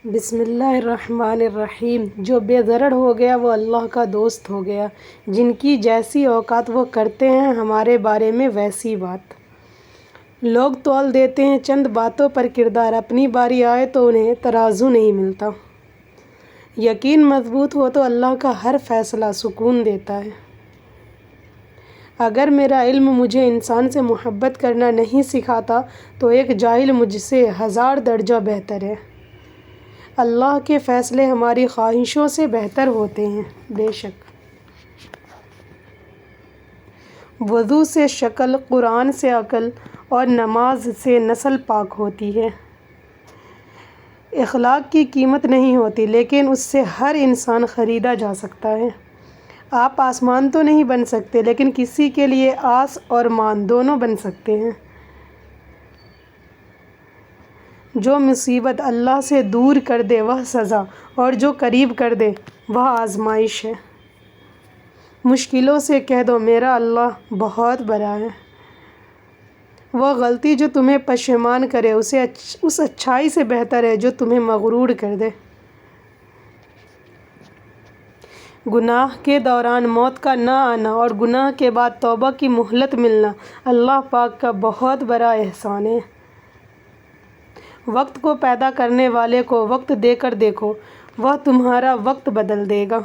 بسم اللہ الرحمن الرحیم۔ جو بے ضرر ہو گیا وہ اللہ کا دوست ہو گیا، جن کی جیسی اوقات وہ کرتے ہیں ہمارے بارے میں ویسی بات۔ لوگ تول دیتے ہیں چند باتوں پر کردار، اپنی باری آئے تو انہیں ترازو نہیں ملتا۔ یقین مضبوط ہو تو اللہ کا ہر فیصلہ سکون دیتا ہے۔ اگر میرا علم مجھے انسان سے محبت کرنا نہیں سکھاتا تو ایک جاہل مجھ سے 1000 درجہ بہتر ہے۔ اللہ کے فیصلے ہماری خواہشوں سے بہتر ہوتے ہیں۔ بے شک وضو سے شکل، قرآن سے عقل اور نماز سے نسل پاک ہوتی ہے۔ اخلاق کی قیمت نہیں ہوتی، لیکن اس سے ہر انسان خریدا جا سکتا ہے۔ آپ آسمان تو نہیں بن سکتے، لیکن کسی کے لیے آس اور مان دونوں بن سکتے ہیں۔ جو مصیبت اللہ سے دور کر دے وہ سزا، اور جو قریب کر دے وہ آزمائش ہے۔ مشکلوں سے کہہ دو میرا اللہ بہت بڑا ہے۔ وہ غلطی جو تمہیں پشیمان کرے اس اچھائی سے بہتر ہے جو تمہیں مغرور کر دے۔ گناہ کے دوران موت کا نہ آنا اور گناہ کے بعد توبہ کی مہلت ملنا اللہ پاک کا بہت بڑا احسان ہے۔ وقت کو پیدا کرنے والے کو وقت دے کر دیکھو، وہ تمہارا وقت بدل دے گا۔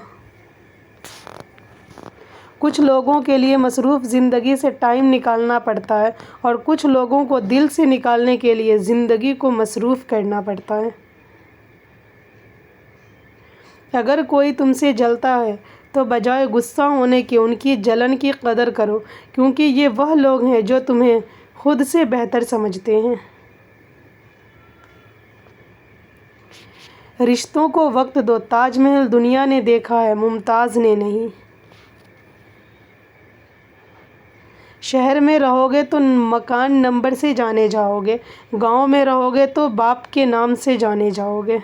کچھ لوگوں کے لیے مصروف زندگی سے ٹائم نکالنا پڑتا ہے، اور کچھ لوگوں کو دل سے نکالنے کے لیے زندگی کو مصروف کرنا پڑتا ہے۔ اگر کوئی تم سے جلتا ہے تو بجائے غصہ ہونے کے ان کی جلن کی قدر کرو، کیونکہ یہ وہ لوگ ہیں جو تمہیں خود سے بہتر سمجھتے ہیں۔ رشتوں کو وقت دو، تاج محل دنیا نے دیکھا ہے، ممتاز نے نہیں۔ شہر میں رہو گے تو مکان نمبر سے جانے جاؤ گے، گاؤں میں رہو گے تو باپ کے نام سے جانے جاؤ گے۔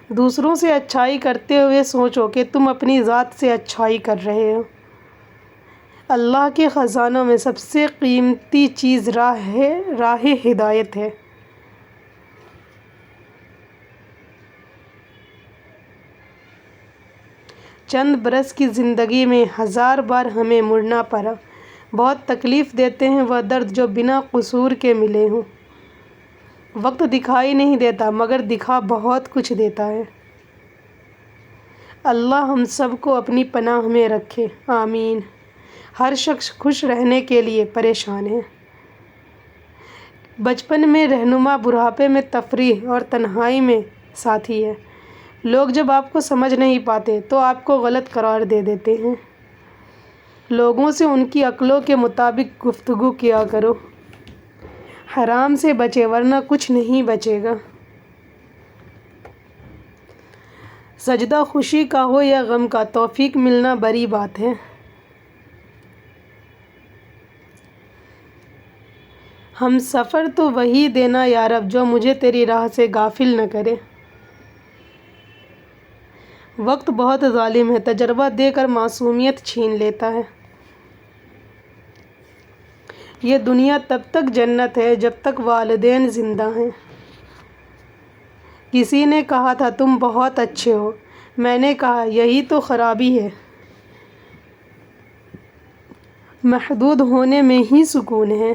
دوسروں سے اچھائی کرتے ہوئے سوچو کہ تم اپنی ذات سے اچھائی کر رہے ہو۔ اللہ کے خزانوں میں سب سے قیمتی چیز راہ ہدایت ہے۔ چند برس کی زندگی میں 1000 بار ہمیں مڑنا پڑا۔ بہت تکلیف دیتے ہیں وہ درد جو بنا قصور کے ملے ہوں۔ وقت دکھائی نہیں دیتا، مگر دکھا بہت کچھ دیتا ہے۔ اللہ ہم سب کو اپنی پناہ میں رکھے، آمین۔ ہر شخص خوش رہنے کے لیے پریشان ہے۔ بچپن میں رہنما، بڑھاپے میں تفریح اور تنہائی میں ساتھی ہے۔ لوگ جب آپ کو سمجھ نہیں پاتے تو آپ کو غلط قرار دے دیتے ہیں۔ لوگوں سے ان کی عقلوں کے مطابق گفتگو کیا کرو۔ حرام سے بچے ورنہ کچھ نہیں بچے گا۔ سجدہ خوشی کا ہو یا غم کا، توفیق ملنا بڑی بات ہے۔ ہم سفر تو وہی دینا یا رب جو مجھے تیری راہ سے غافل نہ کرے۔ وقت بہت ظالم ہے، تجربہ دے کر معصومیت چھین لیتا ہے۔ یہ دنیا تب تک جنت ہے جب تک والدین زندہ ہیں۔ کسی نے کہا تھا تم بہت اچھے ہو، میں نے کہا یہی تو خرابی ہے۔ محدود ہونے میں ہی سکون ہے۔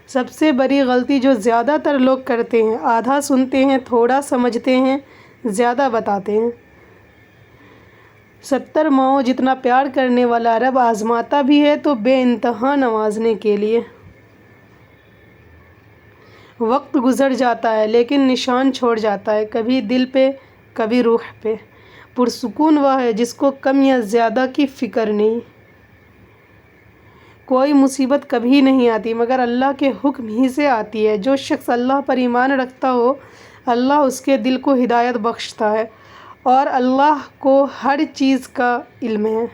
سب سے بڑی غلطی جو زیادہ تر لوگ کرتے ہیں، آدھا سنتے ہیں، تھوڑا سمجھتے ہیں، زیادہ بتاتے ہیں۔ 70 ماؤں جتنا پیار کرنے والا رب آزماتا بھی ہے تو بے انتہا نوازنے کے لیے۔ وقت گزر جاتا ہے لیکن نشان چھوڑ جاتا ہے، کبھی دل پہ کبھی روح پہ۔ پرسکون وہ ہے جس کو کم یا زیادہ کی فکر نہیں۔ کوئی مصیبت کبھی نہیں آتی مگر اللہ کے حکم ہی سے آتی ہے۔ جو شخص اللہ پر ایمان رکھتا ہو، اللہ اس کے دل کو ہدایت بخشتا ہے، اور اللہ کو ہر چیز کا علم ہے۔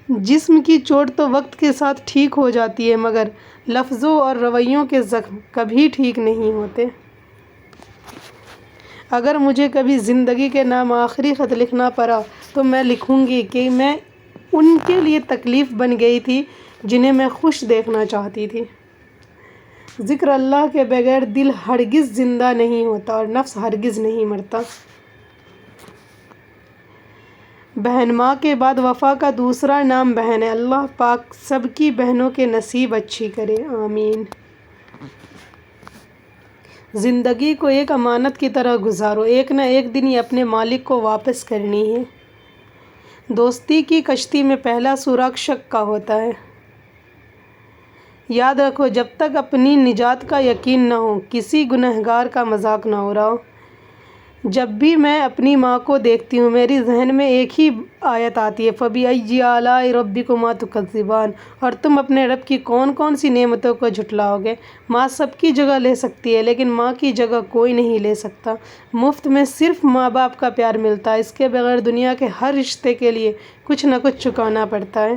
جسم کی چوٹ تو وقت کے ساتھ ٹھیک ہو جاتی ہے، مگر لفظوں اور رویوں کے زخم کبھی ٹھیک نہیں ہوتے۔ اگر مجھے کبھی زندگی کے نام آخری خط لکھنا پڑا تو میں لکھوں گی کہ میں ان کے لیے تکلیف بن گئی تھی جنہیں میں خوش دیکھنا چاہتی تھی۔ ذکر اللہ کے بغیر دل ہرگز زندہ نہیں ہوتا اور نفس ہرگز نہیں مرتا۔ بہن، ماں کے بعد وفا کا دوسرا نام بہن ہے۔ اللہ پاک سب کی بہنوں کے نصیب اچھی کرے، آمین۔ زندگی کو ایک امانت کی طرح گزارو، ایک نہ ایک دن یہ اپنے مالک کو واپس کرنی ہے۔ دوستی کی کشتی میں پہلا سوراخ شک کا ہوتا ہے۔ یاد رکھو، جب تک اپنی نجات کا یقین نہ ہو، کسی گنہگار کا مذاق نہ اڑاؤ۔ جب بھی میں اپنی ماں کو دیکھتی ہوں، میری ذہن میں ایک ہی آیت آتی ہے، فَبِأَيِّ آلَاءِ رَبِّكُمَا تُكَذِّبَانِ، اور تم اپنے رب کی کون کون سی نعمتوں کو جھٹلاؤ گے۔ ماں سب کی جگہ لے سکتی ہے، لیکن ماں کی جگہ کوئی نہیں لے سکتا۔ مفت میں صرف ماں باپ کا پیار ملتا ہے، اس کے بغیر دنیا کے ہر رشتے کے لیے کچھ نہ کچھ چکانا پڑتا ہے۔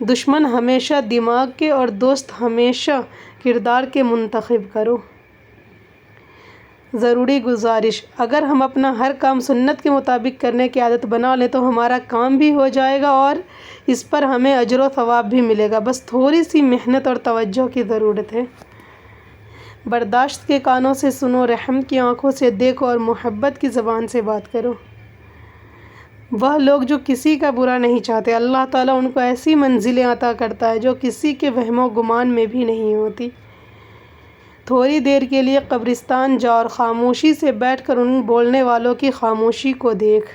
دشمن ہمیشہ دماغ کے اور دوست ہمیشہ کردار کے منتخب کرو۔ ضروری گزارش: اگر ہم اپنا ہر کام سنت کے مطابق کرنے کی عادت بنا لیں تو ہمارا کام بھی ہو جائے گا اور اس پر ہمیں اجر و ثواب بھی ملے گا، بس تھوڑی سی محنت اور توجہ کی ضرورت ہے۔ برداشت کے کانوں سے سنو، رحم کی آنکھوں سے دیکھو اور محبت کی زبان سے بات کرو۔ وہ لوگ جو کسی کا برا نہیں چاہتے، اللہ تعالیٰ ان کو ایسی منزلیں عطا کرتا ہے جو کسی کے وہم و گمان میں بھی نہیں ہوتی۔ تھوڑی دیر کے لیے قبرستان جا اور خاموشی سے بیٹھ کر ان بولنے والوں کی خاموشی کو دیکھ۔